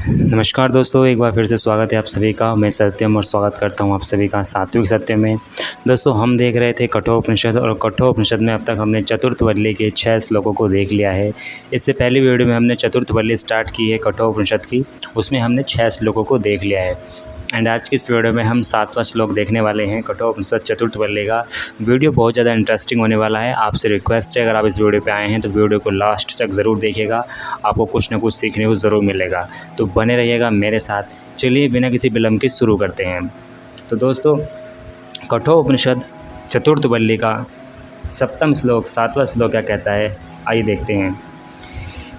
नमस्कार दोस्तों, एक बार फिर से स्वागत है आप सभी का। मैं सत्यम और स्वागत करता हूं आप सभी का सात्विक सत्य में। दोस्तों, हम देख रहे थे कठोपनिषद और कठोपनिषद में अब तक हमने चतुर्थ वल्ली के 6 श्लोकों को देख लिया है। इससे पहली वीडियो में हमने चतुर्थ वल्ली स्टार्ट की है कठोपनिषद की, उसमें हमने 6 श्लोकों को देख लिया है। एंड आज की इस वीडियो में हम 7वां श्लोक देखने वाले हैं कठोपनिषद चतुर्थ वल्ली का। वीडियो बहुत ज़्यादा इंटरेस्टिंग होने वाला है। आपसे रिक्वेस्ट है, अगर आप इस वीडियो पे आए हैं तो वीडियो को लास्ट तक ज़रूर देखिएगा, आपको कुछ ना कुछ सीखने को ज़रूर मिलेगा। तो बने रहिएगा मेरे साथ। चलिए बिना किसी विलंब के शुरू करते हैं। तो दोस्तों, कठोपनिषद चतुर्थ वल्ली का 7वां श्लोक 7वां श्लोक क्या कहता है, आइए देखते हैं।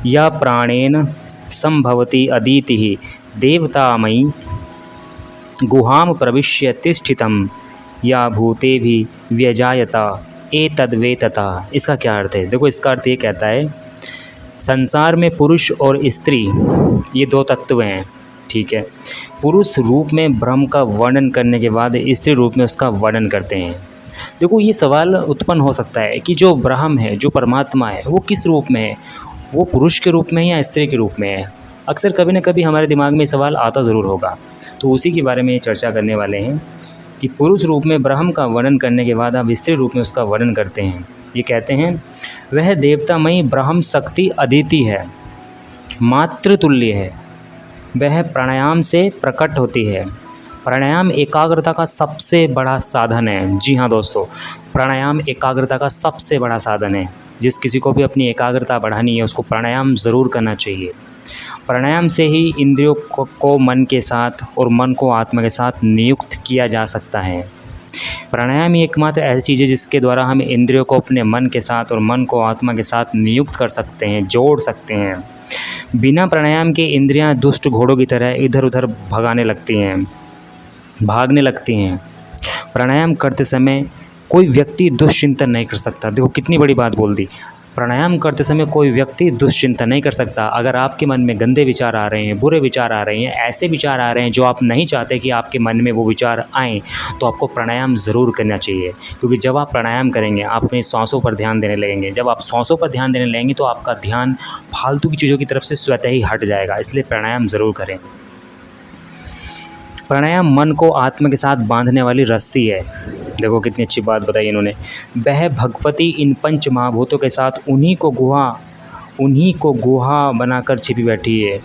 या प्राणेन संभवति अदिति देवतामयी गुहाम प्रविश्य तिष्ठितम या भूते भी व्यजायता एतद्वेतता। इसका क्या अर्थ है? देखो, इसका अर्थ ये कहता है, संसार में पुरुष और स्त्री ये 2 तत्व हैं, ठीक है। पुरुष रूप में ब्रह्म का वर्णन करने के बाद स्त्री रूप में उसका वर्णन करते हैं। देखो, ये सवाल उत्पन्न हो सकता है कि जो ब्रह्म है, जो परमात्मा है, वो किस रूप में है? वो पुरुष के रूप में है या स्त्री के रूप में है? अक्सर कभी ना कभी हमारे दिमाग में सवाल आता ज़रूर होगा। तो उसी के बारे में चर्चा करने वाले हैं कि पुरुष रूप में ब्रह्म का वर्णन करने के बाद आप स्त्री रूप में उसका वर्णन करते हैं। ये कहते हैं, वह देवतामयी ब्रह्म शक्ति अदिति है, मातृतुल्य है, वह प्राणायाम से प्रकट होती है। प्राणायाम एकाग्रता का सबसे बड़ा साधन है। जी हाँ दोस्तों, प्राणायाम एकाग्रता का सबसे बड़ा साधन है। जिस किसी को भी अपनी एकाग्रता बढ़ानी है उसको प्राणायाम ज़रूर करना चाहिए। प्राणायाम से ही इंद्रियों को मन के साथ और मन को आत्मा के साथ नियुक्त किया जा सकता है। प्राणायाम ही एकमात्र ऐसी चीज़ है जिसके द्वारा हम इंद्रियों को अपने मन के साथ और मन को आत्मा के साथ नियुक्त कर सकते हैं, जोड़ सकते हैं। बिना प्राणायाम के इंद्रियां दुष्ट घोड़ों की तरह इधर उधर भागने लगती हैं। प्राणायाम करते समय कोई व्यक्ति दुश्चिंतन नहीं कर सकता। देखो, कितनी बड़ी बात बोल दी। प्राणायाम करते समय कोई व्यक्ति दुश्चिंतन नहीं कर सकता। अगर आपके मन में गंदे विचार आ रहे हैं, बुरे विचार आ रहे हैं, ऐसे विचार आ रहे हैं जो आप नहीं चाहते कि आपके मन में वो विचार आएँ, तो आपको प्राणायाम ज़रूर करना चाहिए। क्योंकि जब आप प्राणायाम करेंगे आप अपनी सांसों पर ध्यान देने लगेंगे। जब आप सांसों पर ध्यान देने लगेंगे तो आपका ध्यान फालतू की चीज़ों की तरफ से स्वतः ही हट जाएगा। इसलिए प्राणायाम ज़रूर करें। प्राणायाम मन को आत्मा के साथ बांधने वाली रस्सी है। देखो, कितनी अच्छी बात बताई इन्होंने। वह भगवती इन 5 महाभूतों के साथ उन्हीं को गुहा बनाकर छिपी बैठी है।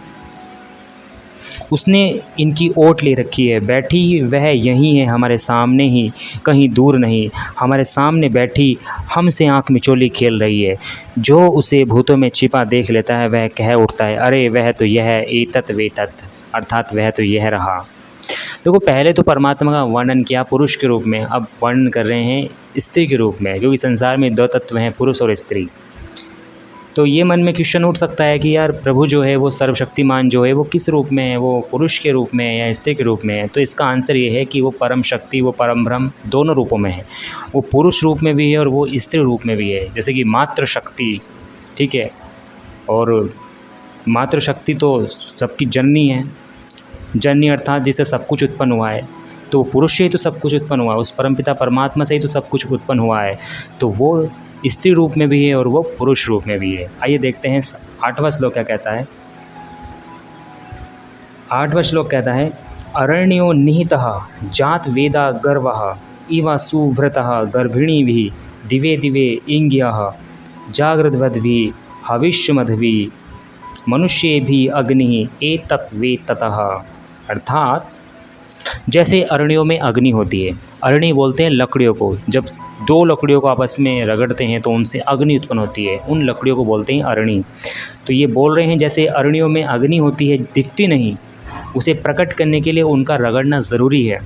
उसने इनकी ओट ले रखी है। बैठी वह यहीं है, हमारे सामने ही, कहीं दूर नहीं। हमारे सामने बैठी हमसे आँख मिचोली खेल रही है। जो उसे भूतों में छिपा देख लेता है वह कह उठता है, अरे वह तो यह है, एतत् वेतत्, अर्थात वह तो यह रहा। देखो, पहले तो परमात्मा का वर्णन किया पुरुष के रूप में, अब वर्णन कर रहे हैं स्त्री के रूप में, क्योंकि संसार में 2 तत्व हैं, पुरुष और स्त्री। तो ये मन में क्वेश्चन उठ सकता है कि यार, प्रभु जो है वो सर्वशक्तिमान जो है वो किस रूप में है? वो पुरुष के रूप में है या स्त्री के रूप में है? तो इसका आंसर ये है कि वो परम शक्ति, वो परम ब्रह्म दोनों रूपों में है। वो पुरुष रूप में भी है और वो स्त्री रूप में भी है। जैसे कि मातृशक्ति, ठीक है, और मातृशक्ति तो सबकी जननी है। जननी अर्थात जिससे सब कुछ उत्पन्न हुआ है, तो पुरुष से ही तो सब कुछ उत्पन्न हुआ है, उस परमपिता परमात्मा से ही तो सब कुछ उत्पन्न हुआ है। तो वो स्त्री रूप में भी है और वो पुरुष रूप में भी है। आइए देखते हैं 8वां श्लोक क्या कहता है। 8वां श्लोक कहता है, अरण्यो निहितः जात वेदा गर्वः इव सुव्रतः गर्भिणी भी दिवे दिवे इंग्यः जागृतवद्भिः हविष्यमद्भिः मनुष्य भी अग्नि एतत् वेततः। अर्थात जैसे अरण्यों में अग्नि होती है, अरण्य बोलते हैं लकड़ियों को। जब 2 लकड़ियों को आपस में रगड़ते हैं तो उनसे अग्नि उत्पन्न होती है, उन लकड़ियों को बोलते हैं अरणी। तो ये बोल रहे हैं जैसे अरण्यों में अग्नि होती है, दिखती नहीं, उसे प्रकट करने के लिए उनका रगड़ना ज़रूरी है।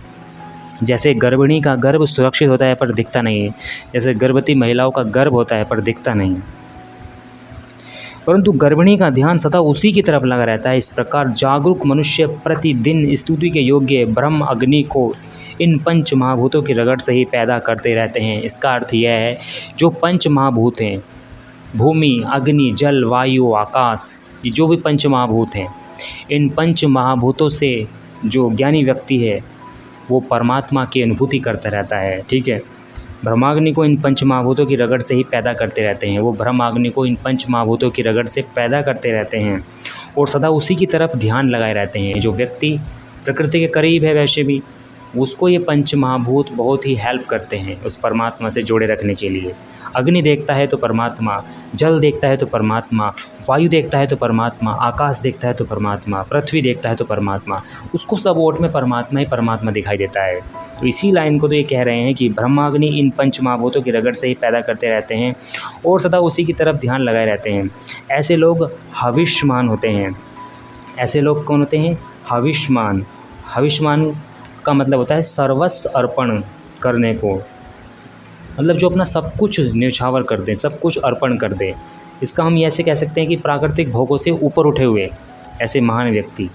जैसे गर्भिणी का गर्भ सुरक्षित होता है पर दिखता नहीं है, जैसे गर्भवती महिलाओं का गर्भ होता है पर दिखता नहीं, परंतु गर्भिणी का ध्यान सदा उसी की तरफ लगा रहता है। इस प्रकार जागरूक मनुष्य प्रतिदिन स्तुति के योग्य ब्रह्म अग्नि को इन 5 महाभूतों की रगड़ से ही पैदा करते रहते हैं। इसका अर्थ यह है, जो 5 महाभूत हैं, भूमि, अग्नि, जल, वायु, आकाश, ये जो भी 5 महाभूत हैं, इन 5 महाभूतों से जो ज्ञानी व्यक्ति है वो परमात्मा की अनुभूति करता रहता है, ठीक है। ब्रह्माग्नि को इन 5 महाभूतों की रगड़ से ही पैदा करते रहते हैं। वो ब्रह्माग्नि को इन 5 महाभूतों की रगड़ से पैदा करते रहते हैं और सदा उसी की तरफ ध्यान लगाए रहते हैं। जो व्यक्ति प्रकृति के करीब है वैसे भी उसको ये पंच महाभूत बहुत ही हेल्प करते हैं उस परमात्मा से जोड़े रखने के लिए। अग्नि देखता है तो परमात्मा, जल देखता है तो परमात्मा, वायु देखता है तो परमात्मा, आकाश देखता है तो परमात्मा, पृथ्वी देखता है तो परमात्मा, उसको सब ओट में परमात्मा ही परमात्मा दिखाई देता है। तो इसी लाइन को तो ये कह रहे हैं कि ब्रह्माग्नि इन पंच महाभूतों की रगड़ से ही पैदा करते रहते हैं और सदा उसी की तरफ ध्यान लगाए रहते हैं। ऐसे लोग हविष्मान होते हैं। ऐसे लोग कौन होते हैं? हविष्मान। हविष्मान का मतलब होता है सर्वस्व अर्पण करने को, मतलब जो अपना सब कुछ न्यौछावर कर दें, सब कुछ अर्पण कर दें। इसका हम ऐसे कह सकते हैं कि प्राकृतिक भोगों से ऊपर उठे हुए ऐसे महान व्यक्ति,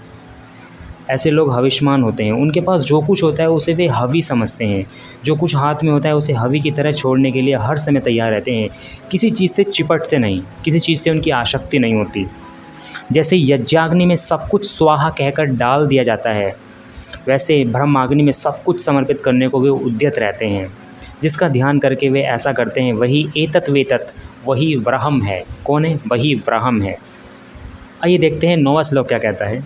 ऐसे लोग हविष्मान होते हैं। उनके पास जो कुछ होता है उसे वे हवि समझते हैं। जो कुछ हाथ में होता है उसे हवि की तरह छोड़ने के लिए हर समय तैयार रहते हैं। किसी चीज़ से चिपटते नहीं, किसी चीज़ से उनकी आसक्ति नहीं होती। जैसे यज्ञाग्नि में सब कुछ स्वाहा कहकर डाल दिया जाता है, वैसे ब्रह्माग्नि में सब कुछ समर्पित करने को वे उद्यत रहते हैं। जिसका ध्यान करके वे ऐसा करते हैं वही एतत् वेतत्, वही ब्रह्म है। कौन है? वही ब्रह्म है। आइए देखते हैं 9वां श्लोक क्या कहता है।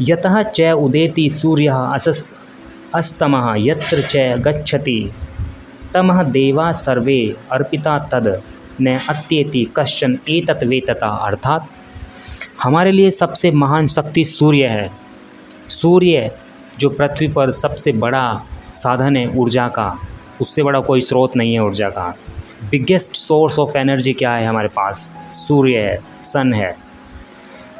यतः च उदेति सूर्यः अस्तमः यत्र च गच्छति तमः देवा सर्वे अर्पिता तद न अत्येति कश्चन एतत् वेतता। अर्थात हमारे लिए सबसे महान शक्ति सूर्य है। सूर्य जो पृथ्वी पर सबसे बड़ा साधन है ऊर्जा का, उससे बड़ा कोई स्रोत नहीं है ऊर्जा का। बिगेस्ट सोर्स ऑफ एनर्जी क्या है हमारे पास? सूर्य है, सन है।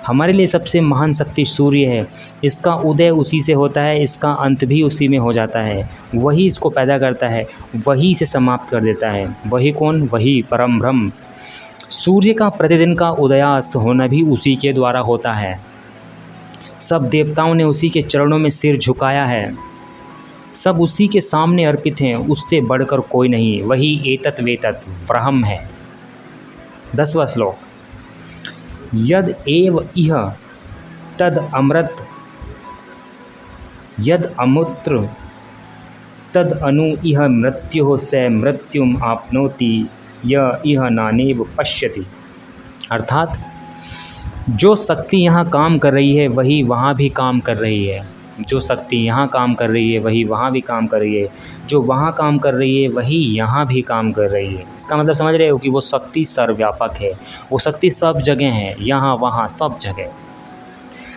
हमारे लिए सबसे महान शक्ति सूर्य है। इसका उदय उसी से होता है, इसका अंत भी उसी में हो जाता है। वही इसको पैदा करता है, वही इसे समाप्त कर देता है। वही कौन? वही परम ब्रह्म। सूर्य का प्रतिदिन का उदयास्त होना भी उसी के द्वारा होता है। सब देवताओं ने उसी के चरणों में सिर झुकाया है, सब उसी के सामने अर्पित हैं, उससे बढ़कर कोई नहीं। वही एतत् वेतत् ब्रह्म है। 10वां श्लोक। यद एव इह तद अमृत यद अमूत्र तद अनु इह मृत्युः स मृत्युम आपनोति य इह नानेव पश्यति। अर्थात जो शक्ति यहाँ काम कर रही है वही वहाँ भी काम कर रही है। जो शक्ति यहाँ काम कर रही है वही वहाँ भी काम कर रही है। जो वहाँ काम कर रही है वही यहाँ भी काम कर रही है। इसका मतलब समझ रहे हो कि वो शक्ति सर्वव्यापक है, वो शक्ति सब जगह है, यहाँ वहाँ सब जगह।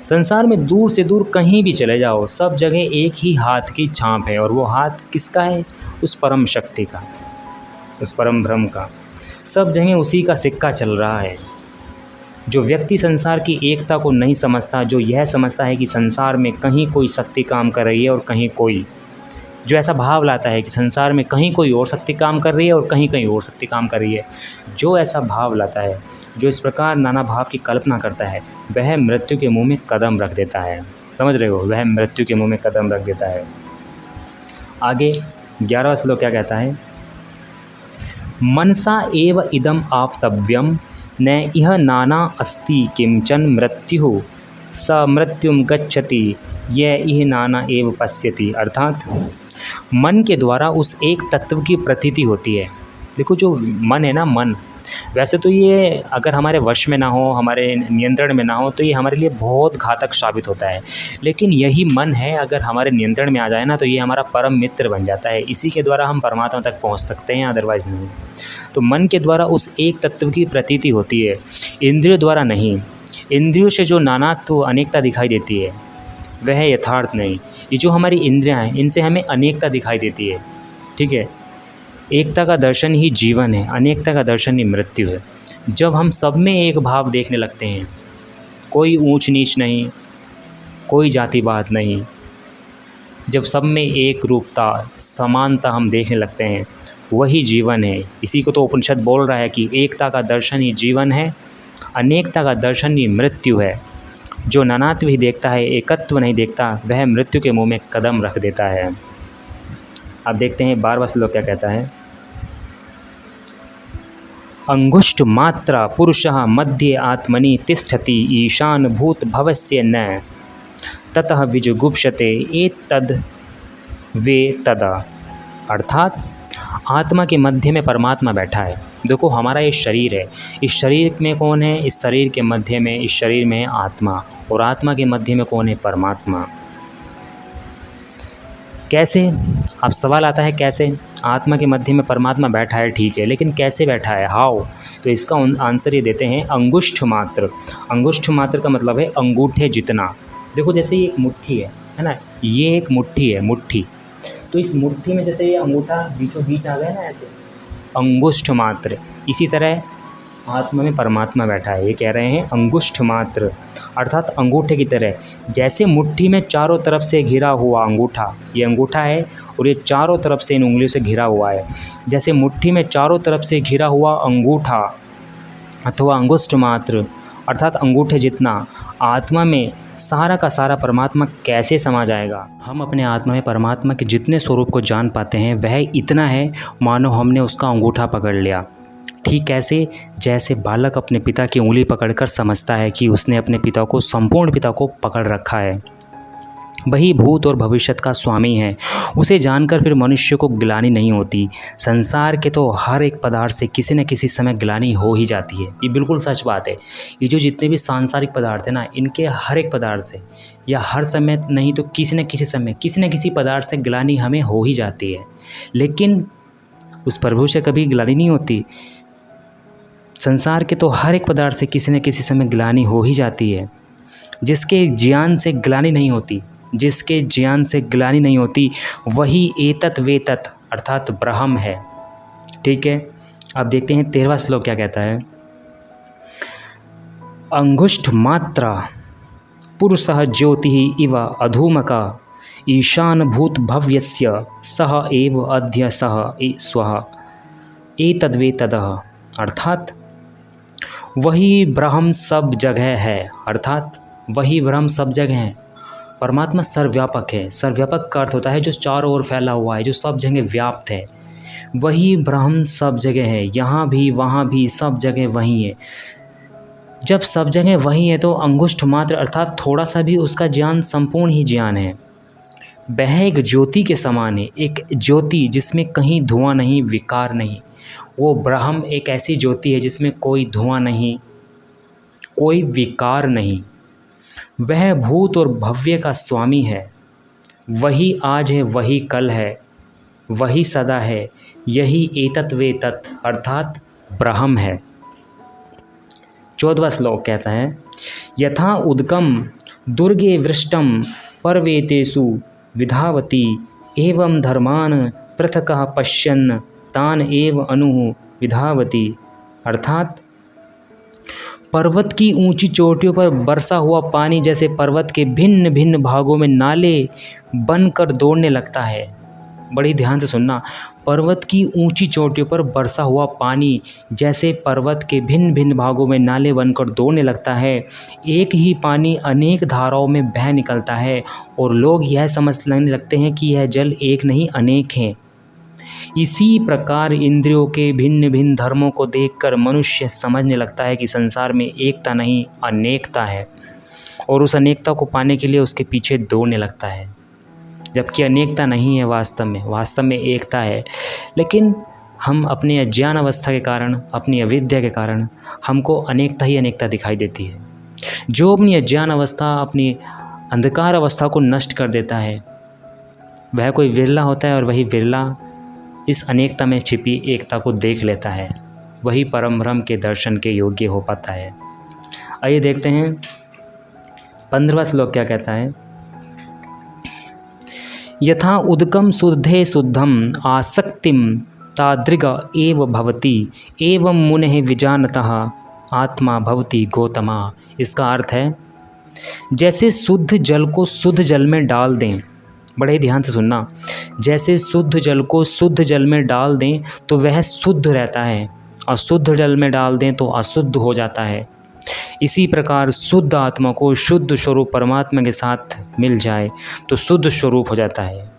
संसार में दूर से दूर कहीं भी चले जाओ, सब जगह एक ही हाथ की छाप है, और वो हाथ किसका है? उस परम शक्ति का, उस परम ब्रह्म का। सब जगह उसी का सिक्का चल रहा है। जो व्यक्ति संसार की एकता को नहीं समझता, जो यह समझता है कि संसार में कहीं कोई शक्ति काम कर रही है और कहीं कोई, जो ऐसा भाव लाता है कि संसार में कहीं कोई और शक्ति काम कर रही है और कहीं कहीं और शक्ति काम कर रही है, जो ऐसा भाव लाता है, जो इस प्रकार नाना भाव की कल्पना करता है, वह मृत्यु के मुंह में कदम रख देता है। समझ रहे हो? वह मृत्यु के मुंह में कदम रख देता है। आगे 11वां श्लोक क्या कहता है। मनसा एव इदम आप्तव्यम न इह नाना अस्ति किंचन मृत्युः स मृत्युम गच्छति य इह नाना एव पश्यति। अर्थात मन के द्वारा उस एक तत्व की प्रतीति होती है। देखो जो मन है ना, मन वैसे तो ये अगर हमारे वश में ना हो, हमारे नियंत्रण में ना हो, तो ये हमारे लिए बहुत घातक साबित होता है। लेकिन यही मन है अगर हमारे नियंत्रण में आ जाए ना, तो ये हमारा परम मित्र बन जाता है। इसी के द्वारा हम परमात्मा तक पहुंच सकते हैं, अदरवाइज़ नहीं। तो मन के द्वारा उस एक तत्व की प्रतीति होती है, इंद्रियों द्वारा नहीं। इंद्रियों से जो नानात्व अनेकता दिखाई देती है वह यथार्थ नहीं। ये जो हमारी इंद्रियां हैं इनसे हमें अनेकता दिखाई देती है, ठीक है। एकता का दर्शन ही जीवन है, अनेकता का दर्शन ही मृत्यु है। जब हम सब में एक भाव देखने लगते हैं, कोई ऊंच नीच नहीं, कोई जातिवाद नहीं, जब सब में एक रूपता समानता हम देखने लगते हैं, वही जीवन है। इसी को तो उपनिषद बोल रहा है कि एकता का दर्शन ही जीवन है, अनेकता का दर्शन ही मृत्यु है। जो नानात्व ही देखता है, एकत्व नहीं देखता, वह मृत्यु के मुंह में कदम रख देता है। अब देखते हैं 12वां श्लोक क्या कहता है। अंगुष्ठ मात्रा पुरुषः मध्ये आत्मनि तिष्ठति ईशान भूत भवस्य न ततः विजुगुप्सते एतद् वे तदा। अर्थात आत्मा के मध्य में परमात्मा बैठा है, देखो हमारा ये शरीर है, इस शरीर में कौन है? इस शरीर के मध्य में, इस शरीर में है आत्मा, और आत्मा के मध्य में कौन है? परमात्मा। कैसे? अब सवाल आता है कैसे? आत्मा के मध्य में परमात्मा बैठा है, ठीक है, लेकिन कैसे बैठा है? हाउ? तो इसका आंसर ये देते हैं अंगुष्ठ मात्र। अंगुष्ठ मात्र का मतलब है अंगूठे जितना। देखो जैसे ये एक मुट्ठी है ना, ये एक मुट्ठी है, मुट्ठी। तो इस मुट्ठी में जैसे ये अंगूठा बीचों बीच आ गया ना, ऐसे अंगुष्ठ मात्र, इसी तरह आत्मा में परमात्मा बैठा है। ये कह रहे हैं अंगुष्ठ मात्र, अर्थात अंगूठे की तरह। जैसे मुट्ठी में चारों तरफ से घिरा हुआ अंगूठा, ये अंगूठा है और ये चारों तरफ से इन उंगलियों से घिरा हुआ है, जैसे मुट्ठी में चारों तरफ से घिरा हुआ अंगूठा अथवा अंगुष्ठ मात्र अर्थात अंगूठे जितना, आत्मा में सारा का सारा परमात्मा कैसे समा जाएगा? हम अपने आत्मा में परमात्मा के जितने स्वरूप को जान पाते हैं वह इतना है मानो हमने उसका अंगूठा पकड़ लिया। ठीक कैसे? जैसे बालक अपने पिता की उंगली पकड़कर समझता है कि उसने अपने पिता को, संपूर्ण पिता को पकड़ रखा है। वही भूत और भविष्य का स्वामी है। उसे जानकर फिर मनुष्य को ग्लानि नहीं होती। संसार के तो हर एक पदार्थ से किसी न किसी समय ग्लानि हो ही जाती है। ये बिल्कुल सच बात है। ये जो जितने भी सांसारिक पदार्थ हैं ना, इनके हर एक पदार्थ से, या हर समय नहीं तो किसी न किसी समय किसी न किसी पदार्थ से ग्लानि हमें हो ही जाती है, लेकिन उस प्रभु से कभी ग्लानि नहीं होती। संसार के तो हर एक पदार्थ से किसी न किसी समय ग्लानि हो ही जाती है। जिसके ज्ञान से ग्लानि नहीं होती, जिसके ज्ञान से ग्लानि नहीं होती, वही एतत् वेतत् अर्थात ब्रह्म है। ठीक है, अब देखते हैं 13वां श्लोक क्या कहता है। अंगुष्ठ मात्रा पुरुषः ज्योतिः इव अधूमका ईशान भूत भव्यस्य सह एव अद्य सह स्वः एतद्वेतदः अर्थात वही ब्रह्म सब जगह है, अर्थात वही ब्रह्म सब जगह है। परमात्मा सर्वव्यापक है। सर्वव्यापक का अर्थ होता है जो चारों ओर फैला हुआ है, जो सब जगह व्याप्त है। वही ब्रह्म सब जगह है, यहाँ भी वहाँ भी सब जगह वही है। जब सब जगह वही है तो अंगुष्ठ मात्र अर्थात थोड़ा सा भी उसका ज्ञान संपूर्ण ही ज्ञान है। वह एक ज्योति के समान है, एक ज्योति जिसमें कहीं धुआं नहीं, विकार नहीं। वो ब्रह्म एक ऐसी ज्योति है जिसमें कोई धुआं नहीं, कोई विकार नहीं। वह भूत और भव्य का स्वामी है। वही आज है, वही कल है, वही सदा है। यही एतत् वेतत् अर्थात ब्रह्म है। 14वां श्लोक कहता है यथा उदकम दुर्गे वृष्टम पर्वेतेषु विधावती एवं धर्मान पृथकः पश्यन् तान एव अनु विधावती अर्थात पर्वत की ऊंची चोटियों पर बरसा हुआ पानी जैसे पर्वत के भिन्न भिन्न भागों में नाले बनकर दौड़ने लगता है। बड़ी ध्यान से सुनना। पर्वत की ऊंची चोटियों पर बरसा हुआ पानी जैसे पर्वत के भिन्न भिन्न भागों में नाले बनकर दौड़ने लगता है। एक ही पानी अनेक धाराओं में बह निकलता है और लोग यह समझने लगते हैं कि यह जल एक नहीं अनेक हैं। इसी प्रकार इंद्रियों के भिन्न भिन्न धर्मों को देखकर मनुष्य समझने लगता है कि संसार में एकता नहीं अनेकता है, और उस अनेकता को पाने के लिए उसके पीछे दौड़ने लगता है। जबकि अनेकता नहीं है, वास्तव में एकता है। लेकिन हम अपने अज्ञान अवस्था के कारण, अपनी अविद्या के कारण हमको अनेकता ही अनेकता दिखाई देती है। जो अपनी अज्ञान अवस्था, अपनी अंधकार अवस्था को नष्ट कर देता है वह कोई विरला होता है, और वही विरला इस अनेकता में छिपी एकता को देख लेता है। वही परम ब्रह्म के दर्शन के योग्य हो पाता है। आइए देखते हैं 15वां श्लोक क्या कहता है। यथा उदकम शुद्धे शुद्धम आसक्तिम तादृग एव भवति एवं मुनेः विजानतः आत्मा भवति गौतमा। इसका अर्थ है जैसे शुद्ध जल को शुद्ध जल में डाल दें, बड़े ध्यान से सुनना, जैसे शुद्ध जल को शुद्ध जल में डाल दें तो वह शुद्ध रहता है, और शुद्ध जल में डाल दें तो अशुद्ध हो जाता है। इसी प्रकार शुद्ध आत्मा को शुद्ध स्वरूप परमात्मा के साथ मिल जाए तो शुद्ध स्वरूप हो जाता है,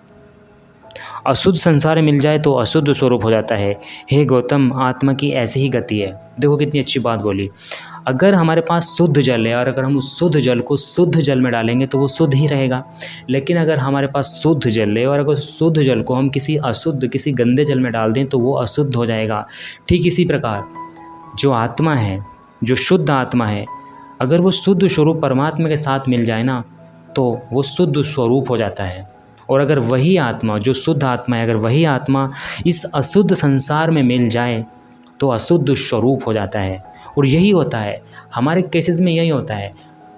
अशुद्ध संसार मिल जाए तो अशुद्ध स्वरूप हो जाता है। हे गौतम, आत्मा की ऐसी ही गति है। देखो कितनी अच्छी बात बोली। अगर हमारे पास शुद्ध जल है और अगर हम उस शुद्ध जल को शुद्ध जल में डालेंगे तो वो शुद्ध ही रहेगा। लेकिन अगर हमारे पास शुद्ध जल है और अगर शुद्ध जल को हम किसी अशुद्ध, किसी गंदे जल में डाल दें तो वो अशुद्ध हो जाएगा। ठीक इसी प्रकार जो आत्मा है, जो शुद्ध आत्मा है, अगर वो शुद्ध स्वरूप परमात्मा के साथ मिल जाए ना तो वो शुद्ध स्वरूप हो जाता है। और अगर वही आत्मा, जो शुद्ध आत्मा है, अगर वही आत्मा इस अशुद्ध संसार में मिल जाए तो अशुद्ध स्वरूप हो जाता है। और यही होता है हमारे केसेस में, यही होता है।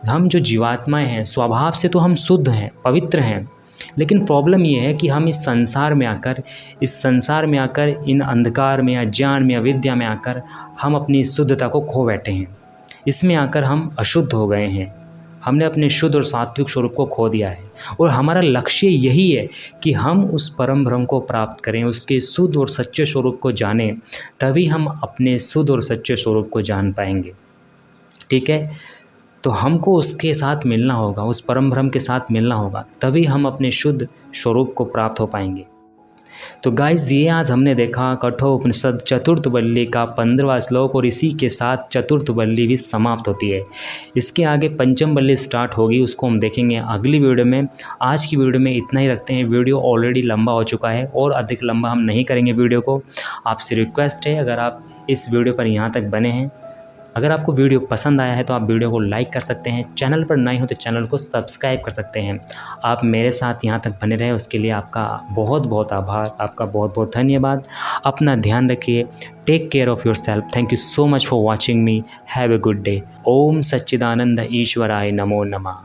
हम जो जीवात्माएं हैं स्वभाव से तो हम शुद्ध हैं, पवित्र हैं, लेकिन प्रॉब्लम ये है कि हम इस संसार में आकर इन अंधकार में, अज्ञान में, अविद्या में आकर हम अपनी शुद्धता को खो बैठे हैं। इसमें आकर हम अशुद्ध हो गए हैं। हमने अपने शुद्ध और सात्विक स्वरूप को खो दिया है। और हमारा लक्ष्य यही है कि हम उस परम ब्रह्म को प्राप्त करें, उसके शुद्ध और सच्चे स्वरूप को जानें, तभी हम अपने शुद्ध और सच्चे स्वरूप को जान पाएंगे। ठीक है, तो हमको उसके साथ मिलना होगा, उस परम ब्रह्म के साथ मिलना होगा, तभी हम अपने शुद्ध स्वरूप को प्राप्त हो पाएंगे। तो गाइस, ये आज हमने देखा कठोपनिषद चतुर्थ वल्ली का 15वां श्लोक, और इसी के साथ चतुर्थ वल्ली भी समाप्त होती है। इसके आगे पंचम वल्ली स्टार्ट होगी, उसको हम देखेंगे अगली वीडियो में। आज की वीडियो में इतना ही रखते हैं। वीडियो ऑलरेडी लंबा हो चुका है और अधिक लंबा हम नहीं करेंगे वीडियो को। आपसे रिक्वेस्ट है, अगर आप इस वीडियो पर यहाँ तक बने हैं, अगर आपको वीडियो पसंद आया है तो आप वीडियो को लाइक कर सकते हैं। चैनल पर नए हो तो चैनल को सब्सक्राइब कर सकते हैं। आप मेरे साथ यहाँ तक बने रहे, उसके लिए आपका बहुत बहुत आभार, आपका बहुत बहुत धन्यवाद। अपना ध्यान रखिए। Take care of yourself. Thank you so much for watching me. Have a good day. ओम सच्चिदानंद ईश्वराय नमो नमः।